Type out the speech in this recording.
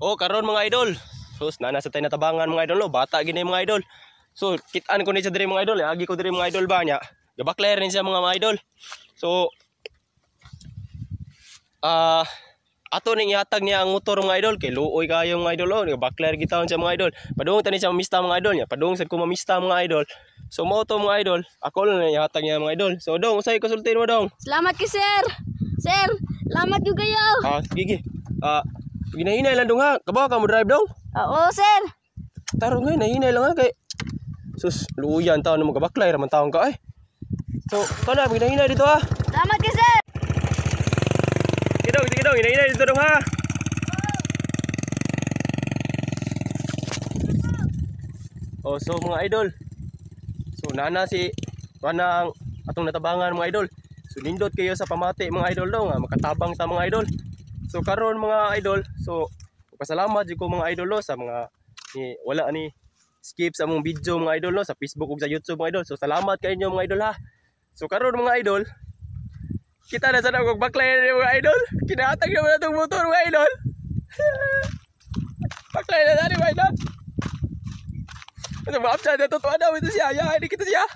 Oh, karon mga idol. Sus, nasa tayo natabangan mga idol, no? Bata gini mga idol. So, kitaan ko ni sa diri mga idol, agi ko diri mga idol ba niya. Gabakler rin siya mga idol. So, ato ning ihatag niya ang motor mga idol kay luoy kayo mga idol, oh. Gabakler gitawon siya mga idol. Padung tani siya mamista mga idol niya. Padung sad ko mamista mga idol. So, mo to mga idol. Ako lang ihatag niya mga idol. So, dong, usay konsultin mo dong. Salamat kay sir. Sir, salamat yung kayo. Sige. Ginahinay lang dong ha. Kabawa ka mo drive dong. Oo, sir. Tarong ngayon, nahinay lang ha kay sus, luyan taon na magabaklay raman taon ka ay. So, kana ginahinay dito ha. Salamat kay sir. Sige dong, hinahinay dito dong ha. Oh, so mga idol. So, nana ang atong natabangan mga idol. So, nindot kayo sa pamati mga idol dong ha. Makatabang ta mga idol. So, karon mga idol. So, pasalamat jud ko mga idol sa mga wala ni skip sa mong video mga idol no sa Facebook ug sa YouTube mga idol. So salamat kay inyo mga idol ha. So karon mga idol, kita na sa nagog baklay mga idol. Kinahatag na tong motor mga idol. Baklay na mga idol. Ito ba apsa na totoo daw ito siya. Ya, hindi kita siya.